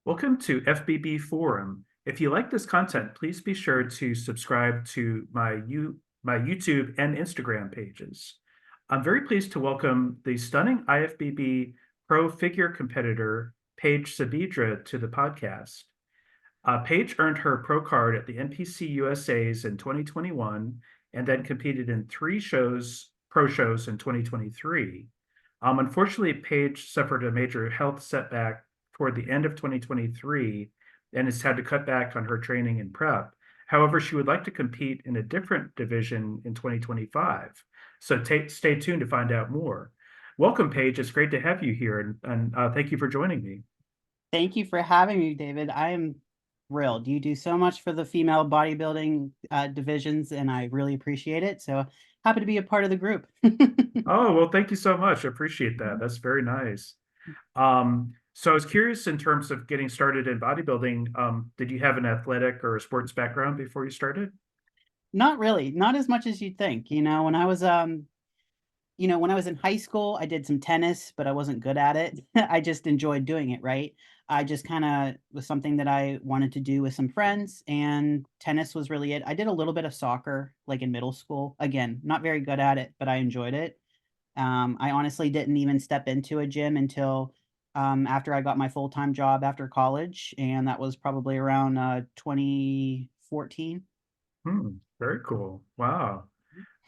Welcome to FBB Forum. If you like this content, please be sure to subscribe to my YouTube and Instagram pages. I'm very pleased to welcome the stunning IFBB pro figure competitor, Paige Sabedra, to the podcast. Paige earned her pro card at the NPC USAs in 2021 and then competed in pro shows in 2023. Unfortunately, Paige suffered a major health setback toward the end of 2023 and has had to cut back on her training and prep. However, she would like to compete in a different division in 2025. So stay tuned to find out more. Welcome, Paige. It's great to have you here, and thank you for joining me. Thank you for having me, David. I am thrilled. You do so much for the female bodybuilding divisions, and I really appreciate it. So happy to be a part of the group. Oh, well, thank you so much. I appreciate that. That's very nice. So I was curious in terms of getting started in bodybuilding, did you have an athletic or a sports background before you started? Not really, not as much as you'd think. When I was in high school, I did some tennis, but I wasn't good at it. I just enjoyed doing it, right? I just kind of was something that I wanted to do with some friends, and tennis was really it. I did a little bit of soccer, like in middle school. Again, not very good at it, but I enjoyed it. I honestly didn't even step into a gym until after I got my full-time job after college, and that was probably around 2014. Very cool. Wow.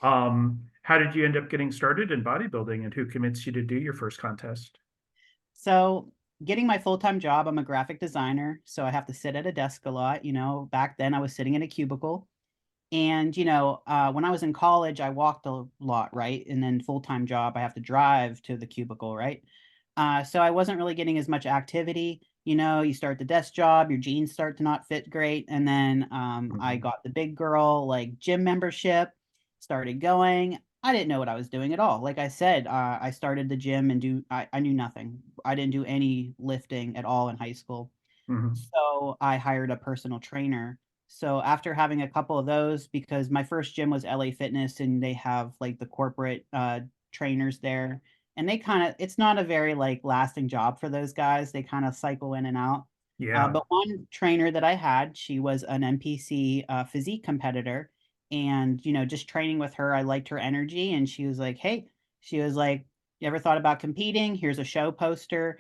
How did you end up getting started in bodybuilding and who convinced you to do your first contest? So getting my full-time job, I'm a graphic designer, so I have to sit at a desk a lot. Back then I was sitting in a cubicle. And, when I was in college, I walked a lot, right? And then full-time job, I have to drive to the cubicle, right? So I wasn't really getting as much activity. You start the desk job, your jeans start to not fit great. And then I Mhm. got the big girl, like gym membership, started going. I didn't know what I was doing at all. Like I said, I started the gym and I knew nothing. I didn't do any lifting at all in high school. Mhm. So I hired a personal trainer. So after having a couple of those, because my first gym was LA Fitness and they have like the corporate trainers there. And it's not a very like lasting job for those guys. They kind of cycle in and out. Yeah. But one trainer that I had, she was an NPC physique competitor. And, just training with her, I liked her energy. And she was like, you ever thought about competing? Here's a show poster.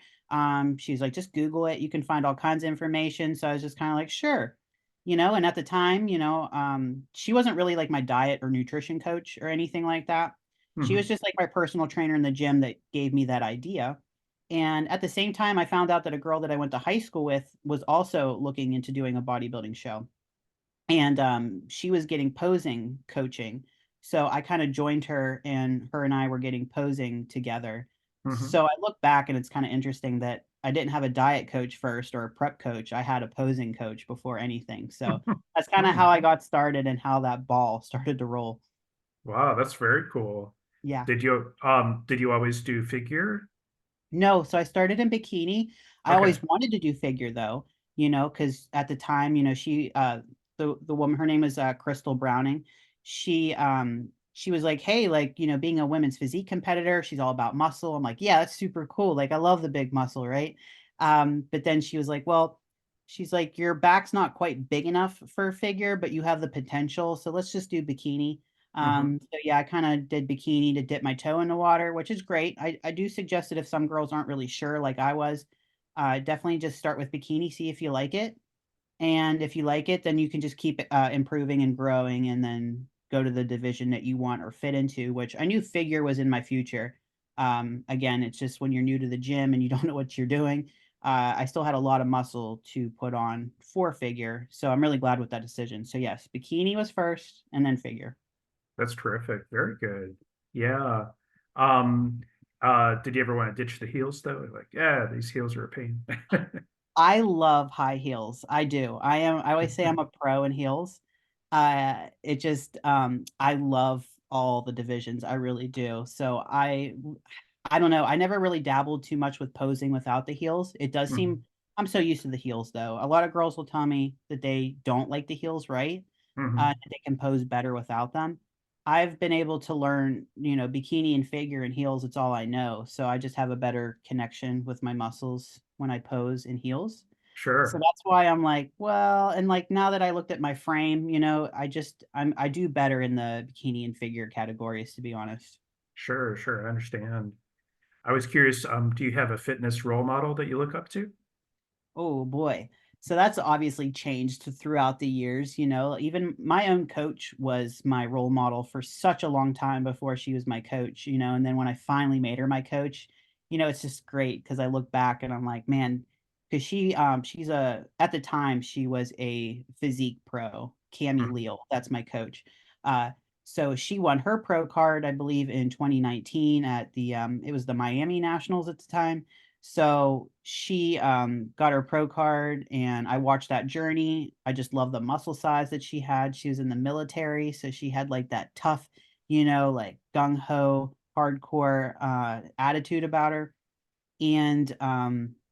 She's like, just Google it. You can find all kinds of information. So I was just kind of like, sure. And at the time, she wasn't really like my diet or nutrition coach or anything like that. She was Mhm. just like my personal trainer in the gym that gave me that idea. And at the same time, I found out that a girl that I went to high school with was also looking into doing a bodybuilding show. And she was getting posing coaching. So I kind of joined her, and her and I were getting posing together. Mhm. So I look back and it's kind of interesting that I didn't have a diet coach first or a prep coach. I had a posing coach before anything. So that's kind of Hmm. how I got started and how that ball started to roll. Wow, that's very cool. Yeah. Did you always do figure? No, so I started in bikini. I Okay. always wanted to do figure though, because at the time, the woman, her name is Crystal Browning. She was like, "Hey, like, being a women's physique competitor, she's all about muscle." I'm like, "Yeah, that's super cool. Like, I love the big muscle, right?" But then she was like, "Well, she's like, your back's not quite big enough for figure, but you have the potential. So let's just do bikini." Mhm. So yeah, I kind of did bikini to dip my toe in the water, which is great. I do suggest that if some girls aren't really sure, like I was, definitely just start with bikini, see if you like it. And if you like it, then you can just keep improving and growing and then go to the division that you want or fit into, which I knew figure was in my future. Again, it's just when you're new to the gym and you don't know what you're doing. I still had a lot of muscle to put on for figure. So I'm really glad with that decision. So yes, bikini was first and then figure. That's terrific. Very good. Yeah. Did you ever want to ditch the heels though? Like, yeah, these heels are a pain. I love high heels. I do. I always say I'm a pro in heels. I love all the divisions. I really do. So I don't know. I never really dabbled too much with posing without the heels. It does Mhm. seem I'm so used to the heels though. A lot of girls will tell me that they don't like the heels, right? Mhm. That they can pose better without them. I've been able to learn, bikini and figure and heels, it's all I know. So I just have a better connection with my muscles when I pose in heels. So Sure. that's why I'm like, well, and like now that I looked at my frame, I do better in the bikini and figure categories, to be honest. Sure. Sure. I understand. I was curious, do you have a fitness role model that you look up to? Oh boy. So that's obviously changed throughout the years, Even my own coach was my role model for such a long time before she was my coach, and then when I finally made her my coach, it's just great because I look back and I'm like, man, because she's a at the time she was a physique pro, Cammie Mhm. Leal. That's my coach. Uh so she won her pro card, I believe, in 2019 at the it was the Miami Nationals at the time. So she got her pro card, and I watched that journey. I just love the muscle size that she had. She was in the military, so she had like that tough, like gung ho, hardcore attitude about her. And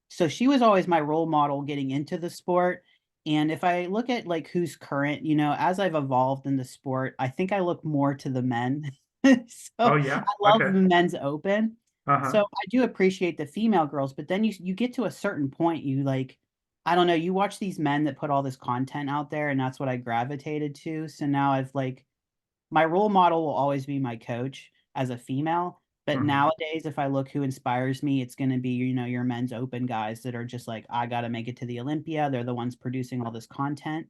so she was always my role model getting into the sport. And if I look at like who's current, as I've evolved in the sport, I think I look more to the men. So Oh, I yeah. love Okay. the men's open. Uh-huh. So I do appreciate the female girls, but then you get to a certain point, you like, I don't know, you watch these men that put all this content out there, and that's what I gravitated to. So now I've like my role model will always be my coach as a female. But Mhm. nowadays, if I look who inspires me, it's going to be, your men's open guys that are just like, I got to make it to the Olympia. They're the ones producing all this content.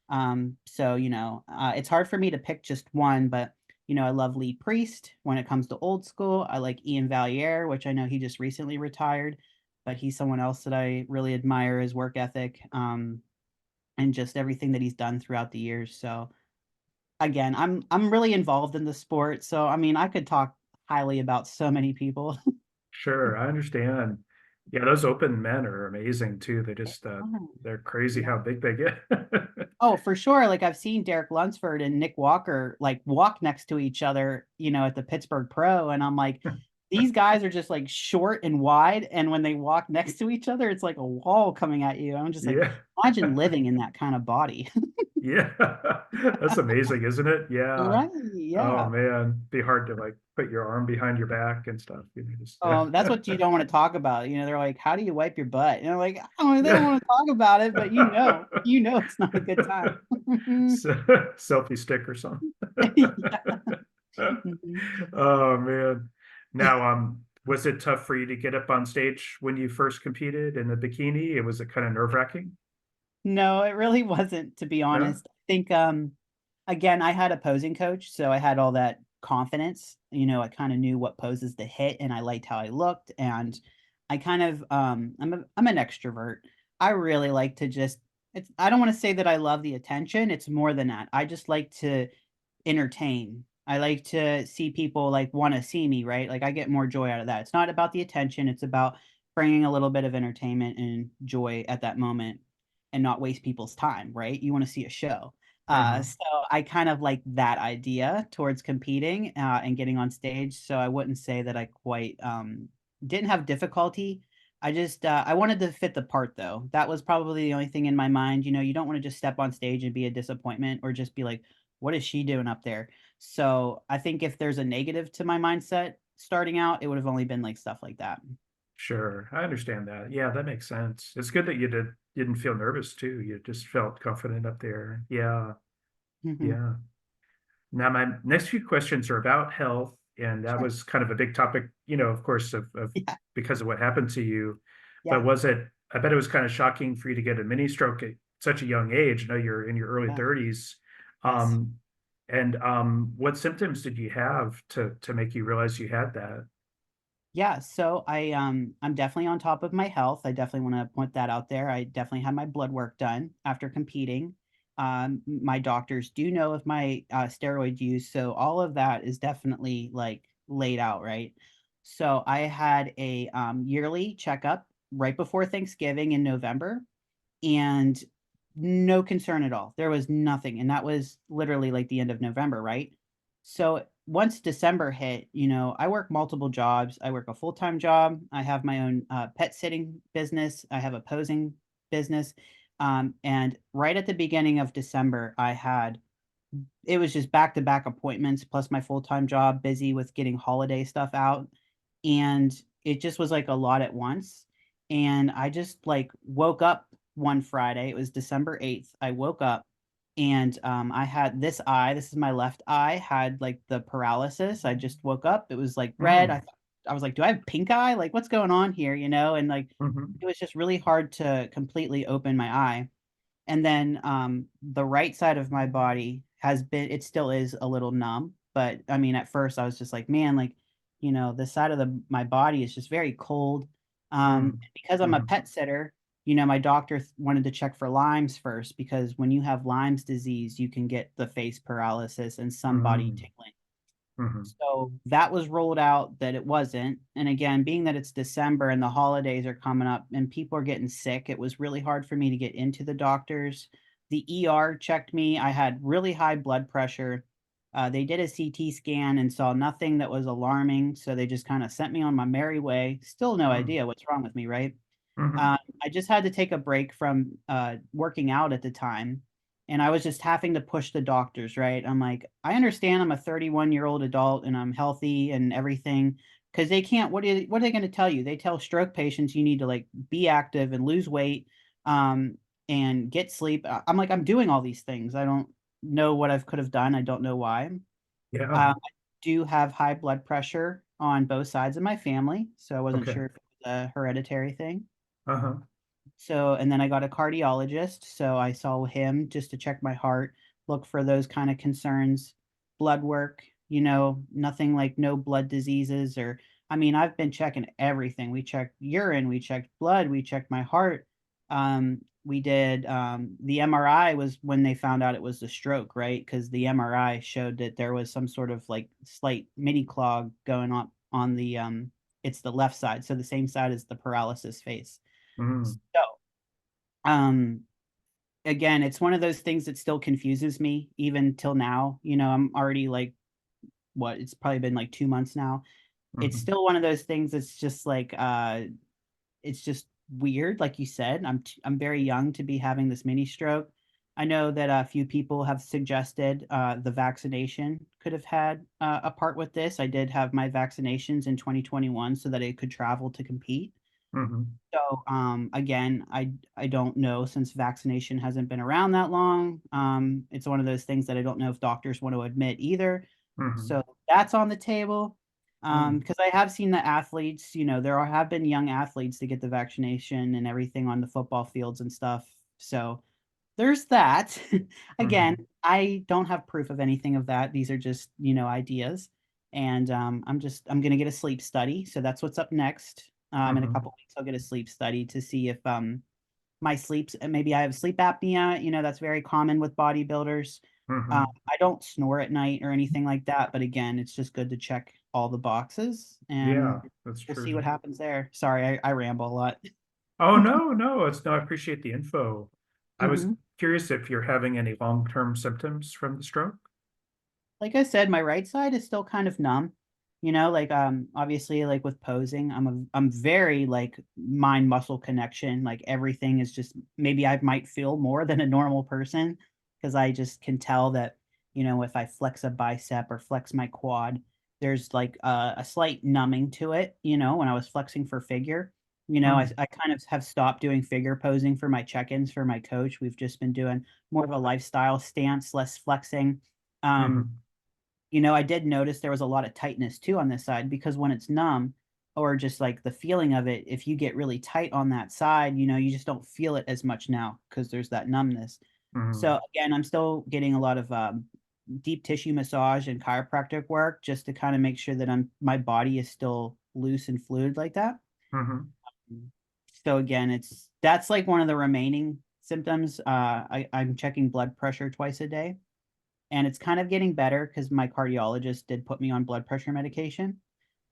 So, it's hard for me to pick just one, but, I love Lee Priest when it comes to old school. I like Ian Valier, which I know he just recently retired, but he's someone else that I really admire his work ethic and just everything that he's done throughout the years. So, again, I'm really involved in the sport, so I mean, I could talk highly about so many people. Sure. I understand. Yeah, those open men are amazing too. Oh, They're crazy yeah. how big they get. Oh, for sure. Like I've seen Derek Lunsford and Nick Walker like walk next to each other, at the Pittsburgh Pro, and I'm like, these guys are just like short and wide, and when they walk next to each other, it's like a wall coming at you. I'm just like, Yeah. imagine living in that kind of body. Yeah. That's amazing, isn't it? Yeah. Right. Oh Yeah. man. Be hard to like put your arm behind your back and stuff. Just That's what you don't want to talk about. They're like, "How do you wipe your butt?" And I'm like, they don't yeah. want to talk about it, but it's not a good time. So, selfie stick or something. Yeah. Mhm. Oh man. Now, was it tough for you to get up on stage when you first competed in the bikini? It was it kind of nerve-wracking? No, it really wasn't, to be No? honest. I think, again, I had a posing coach, so I had all that confidence. I kind of knew what poses to hit, and I liked how I looked. And I kind of, I'm an extrovert. I really like to just. I don't want to say that I love the attention. It's more than that. I just like to entertain. I like to see people like want to see me, right? Like I get more joy out of that. It's not about the attention, it's about bringing a little bit of entertainment and joy at that moment and not waste people's time, right? You want to see a show. Uh-huh. So I kind of like that idea towards competing and getting on stage. So I wouldn't say that I quite didn't have difficulty. I just I wanted to fit the part though. That was probably the only thing in my mind. You don't want to just step on stage and be a disappointment or just be like, what is she doing up there? So I think if there's a negative to my mindset starting out, it would have only been like stuff like that. Sure. I understand that. Yeah, that makes sense. It's good that didn't feel nervous too. You just felt confident up there. Yeah. Mhm. Yeah. Now, my next few questions are about health, and that Sure. was kind of a big topic, of course, of Yeah. because of what happened to you. But Yeah. was it, I bet it was kind of shocking for you to get a mini stroke at such a young age. I know you're in your early Yeah. 30s. Yes. Um, and what symptoms did you have to make you realize you had that? Yeah, so I'm definitely on top of my health. I definitely want to point that out there. I definitely had my blood work done after competing. My doctors do know of my steroid use, so all of that is definitely like laid out, right? So I had a yearly checkup right before Thanksgiving in November, and no concern at all. There was nothing, and that was literally like the end of November, right? So once December hit, I work multiple jobs. I work a full-time job. I have my own pet sitting business. I have a posing business. And right at the beginning of December, it was just back-to-back appointments plus my full-time job, busy with getting holiday stuff out. And it just was like a lot at once. And I just like woke up one Friday. It was December 8th. I woke up and I had this eye, this is my left eye, had like the paralysis. I just woke up. It was like red. Mm, I was like, do I have pink eye? Like, what's going on here? And like mhm, it was just really hard to completely open my eye. And then the right side of my body has been, it still is a little numb. But I mean, at first I was just like, man, like, this side of my body is just very cold. mm, Because I'm a mhm, pet sitter, my doctor wanted to check for Lyme's first, because when you have Lyme's disease, you can get the face paralysis and some body mm, tingling. mhm, So that was rolled out that it wasn't. And again, being that it's December and the holidays are coming up and people are getting sick, it was really hard for me to get into the doctors. The ER checked me. I had really high blood pressure. They did a CT scan and saw nothing that was alarming. So they just kind of sent me on my merry way. Still no mm, idea what's wrong with me, right? mhm. I just had to take a break from working out at the time. And I was just having to push the doctors, right? I'm like, I understand I'm a 31-year-old adult and I'm healthy and everything. Because they can't, what are they going to tell you? They tell stroke patients you need to like be active and lose weight um, and get sleep. I'm like, I'm doing all these things. I don't know what I could have done. I don't know why. Yeah. I do have high blood pressure on both sides of my family. So I wasn't Okay. sure if it was a hereditary thing. Uh-huh. So, and then I got a cardiologist. So I saw him just to check my heart, look for those kind of concerns, blood work, nothing like no blood diseases or, I mean, I've been checking everything. We checked urine, we checked blood, we checked my heart. We did the MRI was when they found out it was the stroke, right? Because the MRI showed that there was some sort of like slight mini clog going on the it's the left side, so the same side as the paralysis face. Mm, So um, again, it's one of those things that still confuses me even till now. I'm already like, what? It's probably been like 2 months now. It's mhm, still one of those things that's just like, it's just weird. Like you said, I'm very young to be having this mini stroke. I know that a few people have suggested the vaccination could have had a part with this. I did have my vaccinations in 2021 so that I could travel to compete. mhm, So, again, I don't know since vaccination hasn't been around that long. It's one of those things that I don't know if doctors want to admit either. mhm, So that's on the table. mm, Because I have seen the athletes, have been young athletes to get the vaccination and everything on the football fields and stuff. So there's that. Again, mhm, I don't have proof of anything of that. These are just, ideas. And I'm gonna get a sleep study. So that's what's up next. In a mhm, couple weeks, I'll get a sleep study to see if my sleeps maybe I have sleep apnea. That's very common with bodybuilders. mhm. I don't snore at night or anything like that, but again, it's just good to check all the boxes and Yeah, that's we'll see what true. happens there. Sorry, I ramble a lot. Oh, no, no, no, I appreciate the info. I was Mhm. curious if you're having any long-term symptoms from the stroke. Like I said, my right side is still kind of numb. Like obviously like with posing, I'm very like mind muscle connection. Like everything is just maybe I might feel more than a normal person because I just can tell that, if I flex a bicep or flex my quad, there's like a slight numbing to it, when I was flexing for figure. Mm, I kind of have stopped doing figure posing for my check-ins for my coach. We've just been doing more of a lifestyle stance, less flexing. Um, mhm, I did notice there was a lot of tightness too on this side because when it's numb or just like the feeling of it, if you get really tight on that side, you just don't feel it as much now because there's that numbness. So mhm, again, I'm still getting a lot of deep tissue massage and chiropractic work just to kind of make sure that my body is still loose and fluid like that. mhm, So again, that's like one of the remaining symptoms. I'm checking blood pressure twice a day and it's kind of getting better because my cardiologist did put me on blood pressure medication.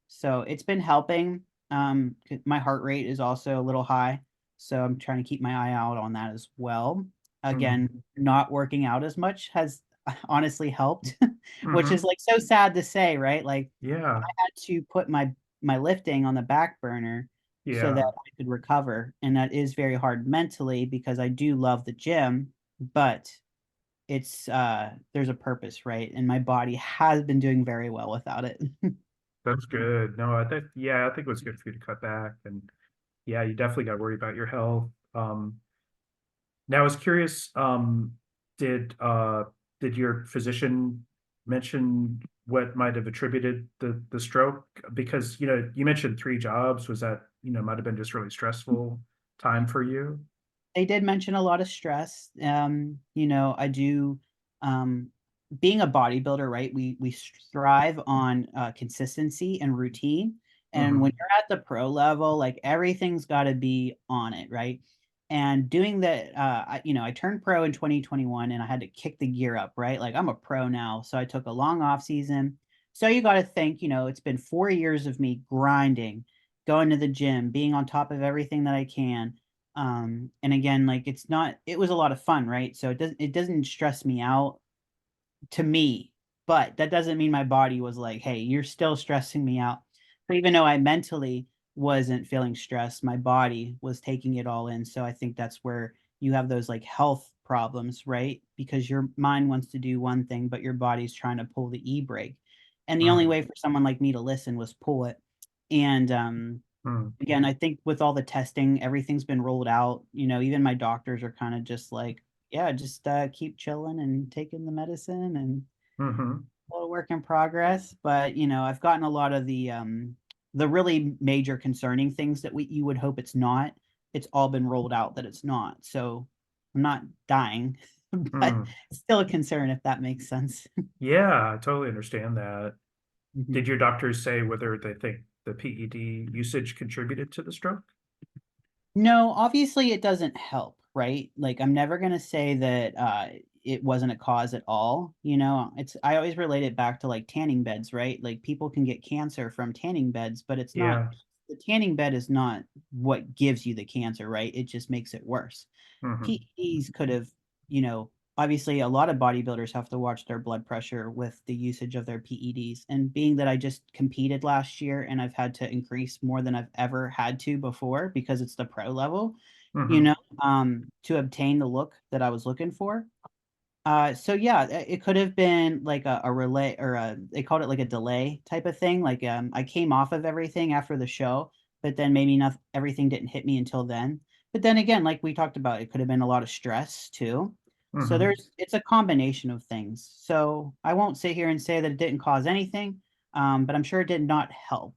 So it's been helping. My heart rate is also a little high, so I'm trying to keep my eye out on that as well. mhm, Again, not working out as much has honestly helped, which is mhm. like so sad to say, right? Like Yeah, I had to put my lifting on the back burner so that yeah, I could recover, and that is very hard mentally because I do love the gym, but it's there's a purpose, right? And my body has been doing very well without it. that's good. No, I think, yeah, I think it was good for you to cut back, and yeah, you definitely got to worry about your health. Now I was curious, did did your physician mention what might have attributed the stroke? Because, you mentioned 3 jobs. Was that, might have been just really stressful time for you? They did mention a lot of stress. I do, um, being a bodybuilder, right? We thrive on consistency and routine. And when Hmm. you're at the pro level, like everything's got to be on it, right? And doing that, I turned pro in 2021 and I had to kick the gear up, right? Like I'm a pro now. So I took a long off season. So you got to think, it's been 4 years of me grinding, going to the gym, being on top of everything that I can. And again, like it was a lot of fun, right? So it doesn't stress me out to me, but that doesn't mean my body was like, hey, you're still stressing me out. But even though I mentally wasn't feeling stressed, my body was taking it all in. So I think that's where you have those like health problems, right? Because your mind wants to do one thing, but your body's trying to pull the e-brake. And the only Hmm. way for someone like me to listen was pull it. And Hmm. again, I think with all the testing, everything's been rolled out. Even my doctors are kind of just like, yeah, just keep chilling and taking the medicine and Hmm. a little work in progress. But I've gotten a lot of the really major concerning things that you would hope it's not. It's all been rolled out that it's not. So I'm not dying, but Hmm. it's still a concern if that makes sense. Yeah, I totally understand that. Did Mhm. your doctors say whether they think the PED usage contributed to the stroke? No, obviously it doesn't help, right? Like I'm never gonna say that it wasn't a cause at all. I always relate it back to like tanning beds, right? Like people can get cancer from tanning beds, but it's not Yeah. the tanning bed is not what gives you the cancer, right? It just makes it worse. Hmm. PEDs could have, obviously a lot of bodybuilders have to watch their blood pressure with the usage of their PEDs. And being that I just competed last year and I've had to increase more than I've ever had to before because it's the pro level, you Hmm. know, to obtain the look that I was looking for. So yeah, it could have been like a relay or they called it like a delay type of thing. Like I came off of everything after the show, but then maybe not everything didn't hit me until then. But then again, like we talked about, it could have been a lot of stress too. So Hmm. it's a combination of things. So I won't sit here and say that it didn't cause anything, but I'm sure it did not help.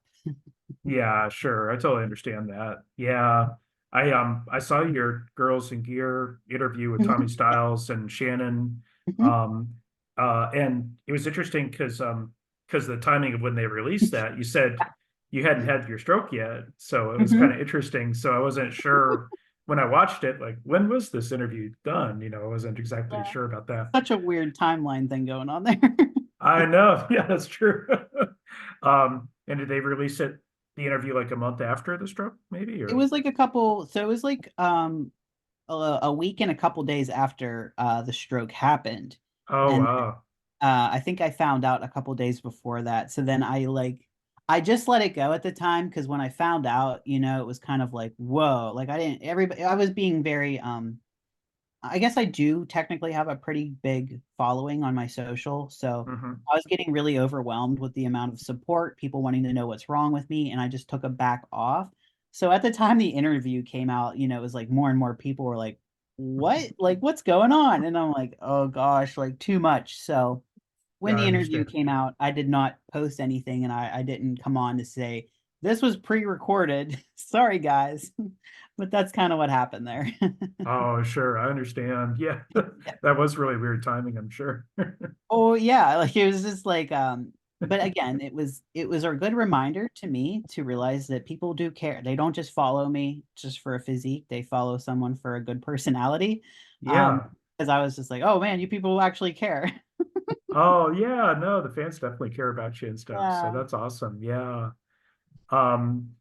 Yeah, sure. I totally understand that. Yeah. I saw your Girls in Gear interview with Tommy Mhm, Styles and Shannon. mhm, Um and it was interesting because the timing of when they released that, you said you hadn't had your stroke yet. So it was kind of mhm. interesting. So I wasn't sure when I watched it, like when was this interview done? I wasn't exactly Yeah, sure about that. such a weird timeline thing going on there. I know. Yeah, that's true. And did they release the interview like a month after the stroke, maybe? It Or was like it was like a week and a couple days after the stroke happened, oh and wow. I think I found out a couple days before that. So then I just let it go at the time because when I found out, it was kind of like whoa, like I didn't everybody I was being very I guess I do technically have a pretty big following on my social. So Hmm. I was getting really overwhelmed with the amount of support, people wanting to know what's wrong with me, and I just took a back off. So at the time the interview came out, it was like more and more people were like, "What? Like what's going on?" And I'm like, "Oh gosh, like too much." So when Yeah, I the interview understand. came out, I did not post anything and I didn't come on to say this was pre-recorded. Sorry guys. But that's kind of what happened there. Oh, sure. I understand. Yeah. That was really weird timing, I'm sure. Oh yeah, like it was just like but again, it was a good reminder to me to realize that people do care. They don't just follow me just for a physique, they follow someone for a good personality. Um Yeah. because I was just like, "Oh man, you people actually care." Oh, yeah. No, the fans definitely care about you and stuff. So Yeah. that's awesome. Yeah. Um,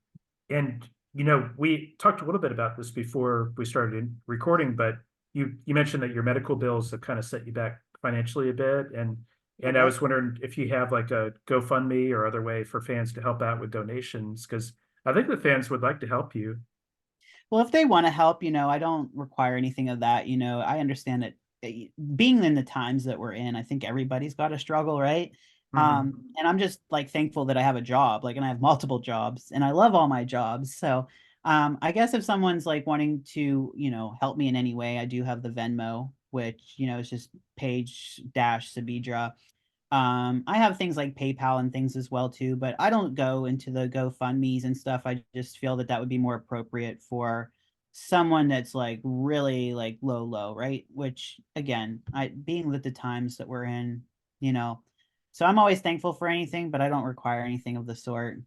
and we talked a little bit about this before we started recording, but you mentioned that your medical bills have kind of set you back financially a bit, and I Yep. was wondering if you have like a GoFundMe or other way for fans to help out with donations, because I think the fans would like to help you. Well, if they want to help, I don't require anything of that. I understand that being in the times that we're in, I think everybody's got a struggle, right? Hmm. And I'm just like thankful that I have a job, like, and I have multiple jobs, and I love all my jobs. So, I guess if someone's like wanting to, help me in any way, I do have the Venmo, which, is just Paige dash Sabedra. I have things like PayPal and things as well too, but I don't go into the GoFundMe's and stuff. I just feel that that would be more appropriate for someone that's like really like low, right? Which again, being with the times that we're in, you know, so I'm always thankful for anything, but I don't require anything of the sort.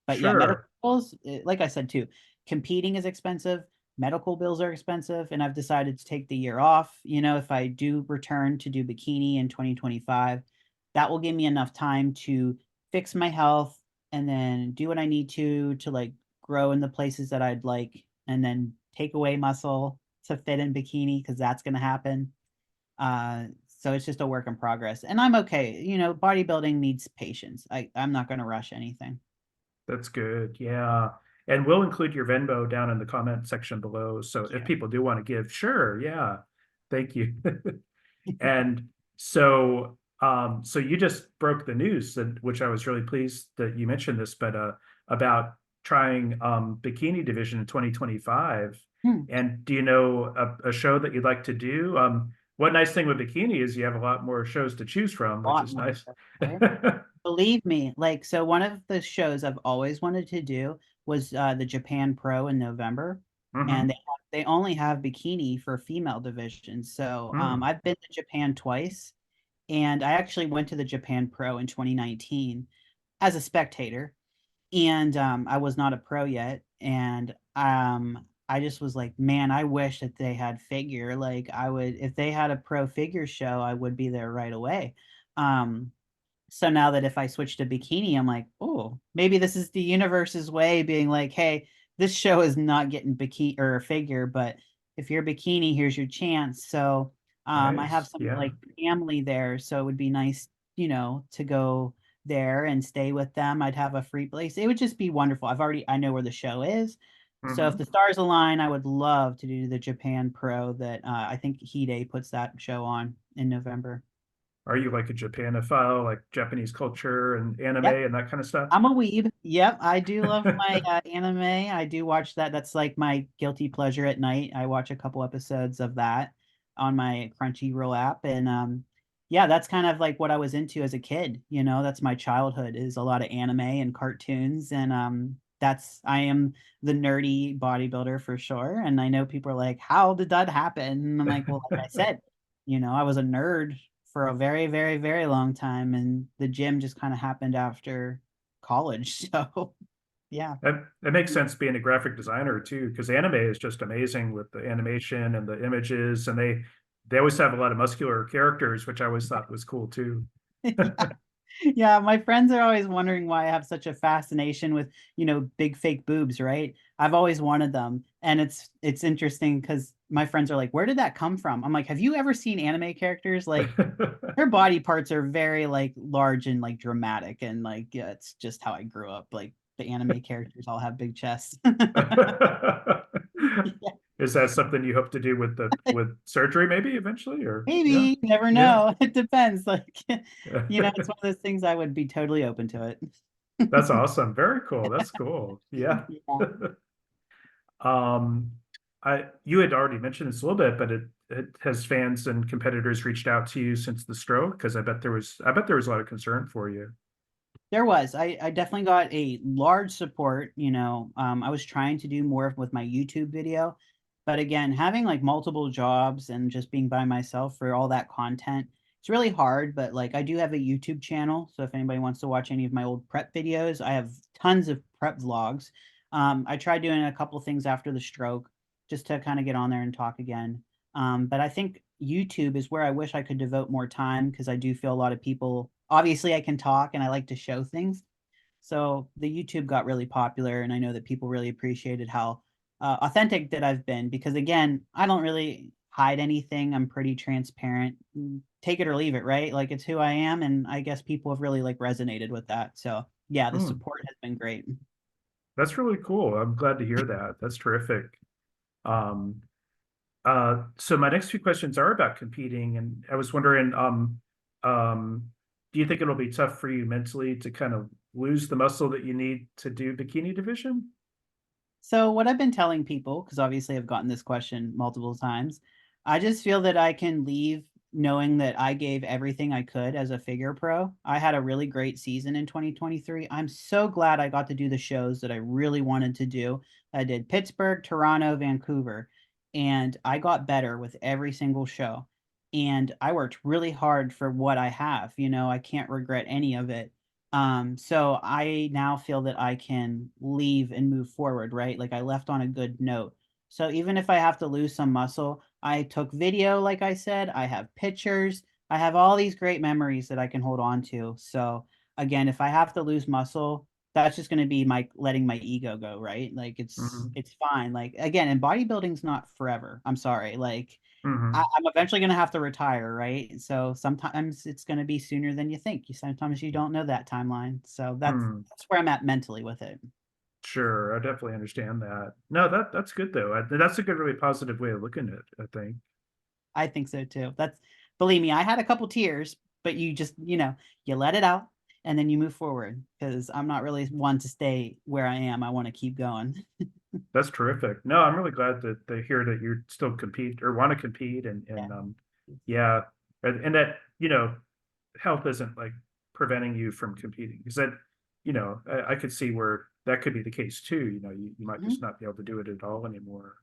But yeah, medical Sure. bills, like I said too, competing is expensive. Medical bills are expensive, and I've decided to take the year off. If I do return to do bikini in 2025, that will give me enough time to fix my health and then do what I need to like grow in the places that I'd like, and then take away muscle to fit in bikini because that's going to happen. So it's just a work in progress, and I'm okay. Bodybuilding needs patience. I'm not going to rush anything. That's good. Yeah. And we'll include your Venmo down in the comment section below. So Thank if you. people do want to give, sure. Yeah. Thank you. And so you just broke the news, which I was really pleased that you mentioned this, but about trying Bikini Division in 2025. Hmm. And do you know a show that you'd like to do? One nice thing with Bikini is you have a lot more shows to choose from, which Lot is more nice. shows, right? Believe me, like, so one of the shows I've always wanted to do was the Japan Pro in November, and Hmm. they only have bikini for female divisions. So Hmm. I've been to Japan twice, and I actually went to the Japan Pro in 2019 as a spectator, and I was not a pro yet, and I just was like, man, I wish that they had figure. Like, I would, if they had a pro figure show, I would be there right away. Um, so now that if I switch to bikini, I'm like, oh, maybe this is the universe's way being like, hey, this show is not getting bikini or figure, but if you're bikini, here's your chance. So I have Nice. some Yeah. like family there, so it would be nice, to go there and stay with them. I'd have a free place. It would just be wonderful. I know where the show is. So if Hmm. the stars align, I would love to do the Japan Pro that I think Hide puts that show on in November. Are you like a Japanophile, like Japanese culture and anime Yep. and that kind of stuff? I'm a weeb. Yep, I do love my anime. I do watch that. That's like my guilty pleasure at night. I watch a couple episodes of that on my Crunchyroll app, and yeah, that's kind of like what I was into as a kid. That's my childhood is a lot of anime and cartoons, and I am the nerdy bodybuilder for sure. And I know people are like, "How did that happen?" And I'm like, "Well, like I said, I was a nerd for a very, very, very long time, and the gym just kind of happened after college." So yeah. It makes sense being a graphic designer too, because anime is just amazing with the animation and the images, and they always have a lot of muscular characters, which I always thought was cool too. Yeah. Yeah, my friends are always wondering why I have such a fascination with, big fake boobs, right? I've always wanted them. And it's interesting because my friends are like, "Where did that come from?" I'm like, "Have you ever seen anime characters? Like their body parts are very like large and like dramatic, and like yeah, it's just how I grew up. Like the anime characters all have big chests." Yeah. Is that something you hope to do with the with surgery maybe eventually, or yeah, Maybe, you never yeah. know. It depends. Like, it's one of those things I would be totally open to it. That's awesome. Very cool. That's cool. Yeah. Yeah. Um, you had already mentioned this a little bit, but it has fans and competitors reached out to you since the stroke? Because I bet there was a lot of concern for you. There was. I definitely got a large support. I was trying to do more with my YouTube video, but again, having like multiple jobs and just being by myself for all that content, it's really hard. But like, I do have a YouTube channel, so if anybody wants to watch any of my old prep videos, I have tons of prep vlogs. I tried doing a couple things after the stroke just to kind of get on there and talk again. But I think YouTube is where I wish I could devote more time because I do feel a lot of people, obviously, I can talk and I like to show things. So the YouTube got really popular, and I know that people really appreciated how authentic that I've been because, again, I don't really hide anything. I'm pretty transparent. Take it or leave it, right? Like it's who I am, and I guess people have really like resonated with that. So yeah, the Hmm, support has been great. that's really cool. I'm glad to hear that. That's terrific. Um, so my next few questions are about competing, and I was wondering, um, do you think it'll be tough for you mentally to kind of lose the muscle that you need to do bikini division? So what I've been telling people, because obviously I've gotten this question multiple times, I just feel that I can leave knowing that I gave everything I could as a figure pro. I had a really great season in 2023. I'm so glad I got to do the shows that I really wanted to do. I did Pittsburgh, Toronto, Vancouver, and I got better with every single show. And I worked really hard for what I have. I can't regret any of it. So I now feel that I can leave and move forward, right? Like I left on a good note. So even if I have to lose some muscle, I took video, like I said, I have pictures, I have all these great memories that I can hold on to. So again, if I have to lose muscle, that's just going to be my letting my ego go, right? Like Hmm. it's fine. Like again, and bodybuilding's not forever. I'm sorry. Like Hmm. I'm eventually going to have to retire, right? So sometimes it's going to be sooner than you think. Sometimes you don't know that timeline. So Hmm. that's where I'm at mentally with it. Sure, I definitely understand that. No, that's good though. That's a good, really positive way of looking at it, I think. I think so too. That's believe me, I had a couple tears, but you just, you let it out and then you move forward because I'm not really one to stay where I am. I want to keep going. That's terrific. No, I'm really glad that they hear that you still compete or want to compete Yeah. yeah, and that, health isn't like preventing you from competing. Because that, I could see where that could be the case too. You might just Mhm. not be able to do it at all anymore.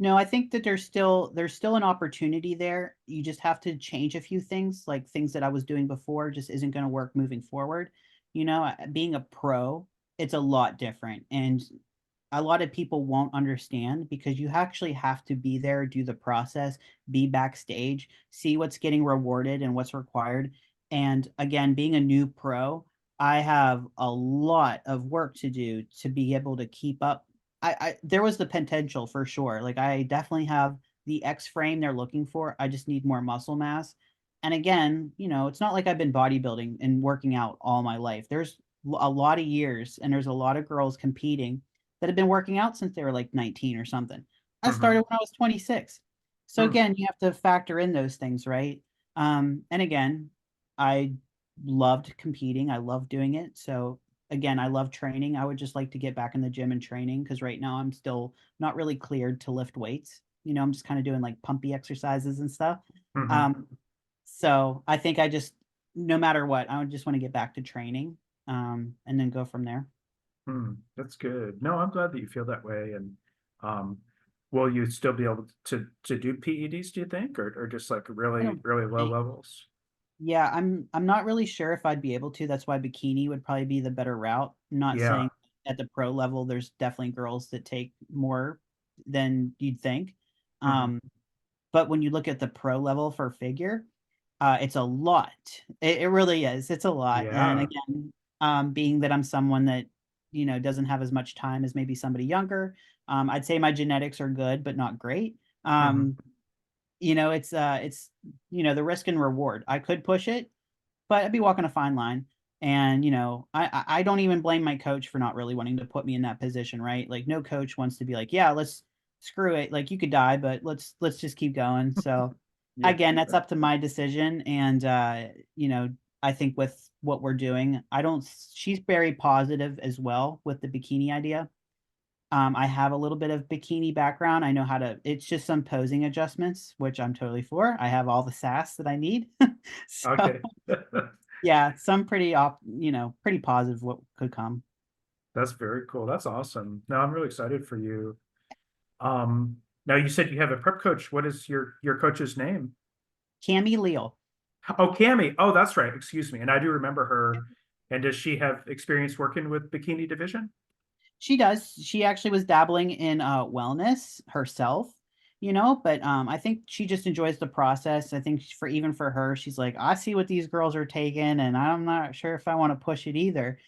No, I think that there's still an opportunity there. You just have to change a few things, like things that I was doing before just isn't going to work moving forward. Being a pro, it's a lot different, and a lot of people won't understand because you actually have to be there, do the process, be backstage, see what's getting rewarded and what's required. And again, being a new pro, I have a lot of work to do to be able to keep up. I there was the potential for sure. Like I definitely have the X frame they're looking for. I just need more muscle mass. And again, it's not like I've been bodybuilding and working out all my life. There's a lot of years and there's a lot of girls competing that have been working out since they were like 19 or something. I started Hmm. when I was 26. So Hmm. again, you have to factor in those things, right? And again, I loved competing. I loved doing it. So again, I love training. I would just like to get back in the gym and training because right now I'm still not really cleared to lift weights. I'm just kind of doing like pumpy exercises and stuff. Hmm. Um, so I think no matter what, I would just want to get back to training, and then go from there. That's good. No, I'm glad that you feel that way. And um, will you still be able to do PEDs, do you think, or just like I really, don't really low think levels? Yeah, I'm not really sure if I'd be able to. That's why bikini would probably be the better route. I'm not Yeah. saying at the pro level, there's definitely girls that take more than you'd think. Hmm. Um, but when you look at the pro level for figure, it's a lot. It really is. It's a lot. And Yeah. again, being that I'm someone that, doesn't have as much time as maybe somebody younger, I'd say my genetics are good, but not great. Hmm. Um, it's the risk and reward. I could push it, but I'd be walking a fine line. And I don't even blame my coach for not really wanting to put me in that position, right? Like no coach wants to be like, yeah, let's screw it. Like you could die, but let's just keep going. So Yeah. again, that's up to my decision. And I think with what we're doing, I don't she's very positive as well with the bikini idea. I have a little bit of bikini background. I know how to it's just some posing adjustments, which I'm totally for. I have all the sass that I need. So, Okay. yeah, some pretty positive what could come. That's very cool. That's awesome. No, I'm really excited for you. Now you said you have a prep coach. What is your coach's name? Cammie Leal. Oh, Cammie. Oh, that's right. Excuse me. And I do remember her. And does she have experience working with Bikini Division? She does. She actually was dabbling in wellness herself, but I think she just enjoys the process. I think for her, she's like, I see what these girls are taking, and I'm not sure if I want to push it either.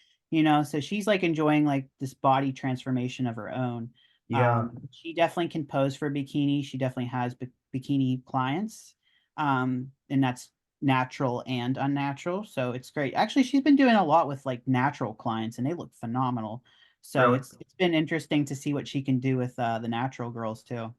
So she's like enjoying like this body transformation of her own. Yeah. She definitely can pose for bikini. She definitely has bikini clients. And that's natural and unnatural. So it's great. Actually, she's been doing a lot with like natural clients and they look phenomenal. So Really? it's been interesting to see what she can do with the natural girls too.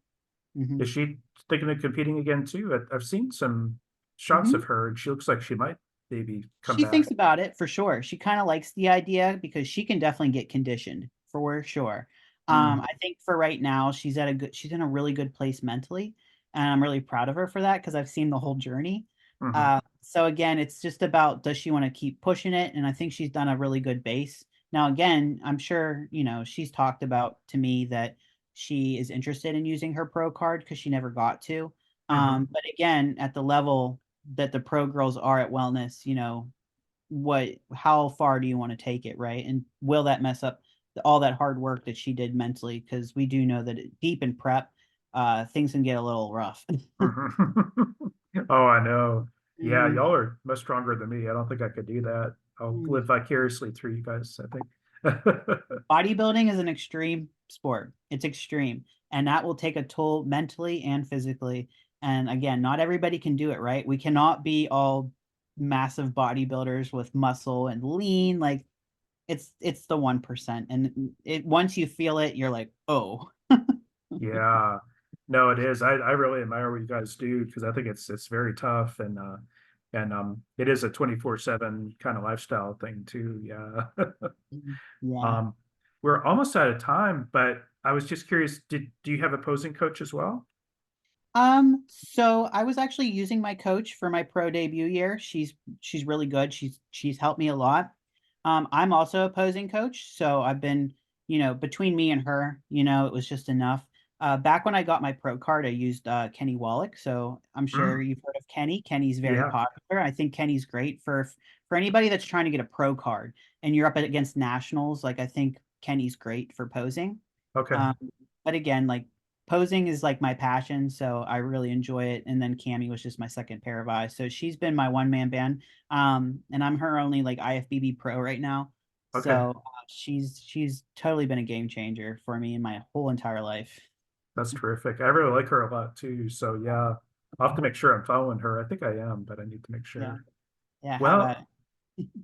Mhm. Is she thinking of competing again too? I've seen some shots of Mhm. her and she looks like she might maybe come She back. thinks about it for sure. She kind of likes the idea because she can definitely get conditioned for sure. Mm, I think for right now, she's in a really good place mentally, and I'm really proud of her for that because I've seen the whole journey. mhm, So again, it's just about does she want to keep pushing it? And I think she's done a really good base. Now, again, I'm sure, she's talked about to me that she is interested in using her pro card because she never got to. mhm. But again, at the level that the pro girls are at wellness, how far do you want to take it, right? And will that mess up all that hard work that she did mentally? Because we do know that deep in prep, things can get a little rough. Mhm. Oh, I know. Yeah, Mm, y'all are much stronger than me. I don't think I could do that. I'll mm. live vicariously through you guys, I think. Bodybuilding is an extreme sport. It's extreme, and that will take a toll mentally and physically. And again, not everybody can do it, right? We cannot be all massive bodybuilders with muscle and lean. Like it's the 1%, and it once you feel it, you're like, oh. Yeah. No, it is. I really admire what you guys do because I think it's very tough and it is a 24/7 kind of lifestyle thing too. Yeah. Yeah. Um we're almost out of time, but I was just curious, do you have a posing coach as well? So I was actually using my coach for my pro debut year. She's really good. She's helped me a lot. I'm also a posing coach, so I've been, between me and her, it was just enough. Back when I got my pro card, I used Kenny Wallach. So I'm sure Mm, you've heard of Kenny. Kenny's very yeah. popular. I think Kenny's great for anybody that's trying to get a pro card and you're up against nationals. Like I think Kenny's great for posing. Okay. Um, but again, like posing is like my passion, so I really enjoy it. And then Cammie was just my second pair of eyes. So she's been my one man band. And I'm her only like IFBB pro right now. Okay. So she's totally been a game changer for me in my whole entire life. That's terrific. I really like her a lot too. So yeah, I'll have to make sure I'm following her. I think I am, but I need to make Yeah. sure. Yeah. Have Well, at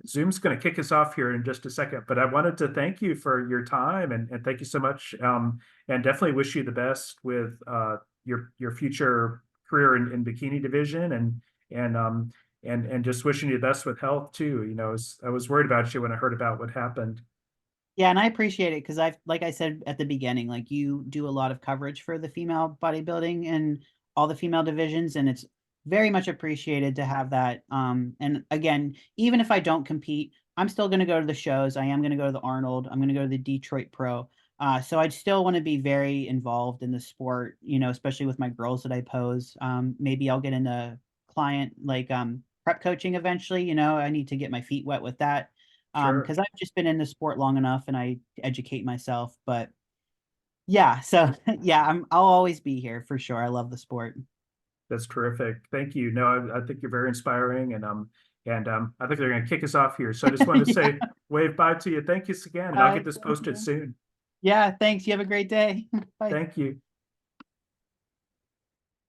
Zoom's going to kick us off here in just a second, but I wanted to thank you for your time and thank you so much. And definitely wish you the best with your future career in Bikini Division and and just wishing you the best with health too. I was worried about you when I heard about what happened. Yeah, and I appreciate it because like I said at the beginning, like you do a lot of coverage for the female bodybuilding and all the female divisions, and it's very much appreciated to have that. And again, even if I don't compete, I'm still going to go to the shows. I am going to go to the Arnold. I'm going to go to the Detroit Pro. So I still want to be very involved in the sport, especially with my girls that I pose. Maybe I'll get into client like prep coaching eventually. I need to get my feet wet with that Sure. because I've just been in the sport long enough and I educate myself. But yeah, so yeah, I'll always be here for sure. I love the sport. That's terrific. Thank you. No, I think you're very inspiring and I think they're going to kick us off here. So I just wanted to Yeah. say wave bye to you. Thank you again, and I'll get Bye. this Thank posted you. soon. Yeah, thanks. You have a great day. Bye. Thank you.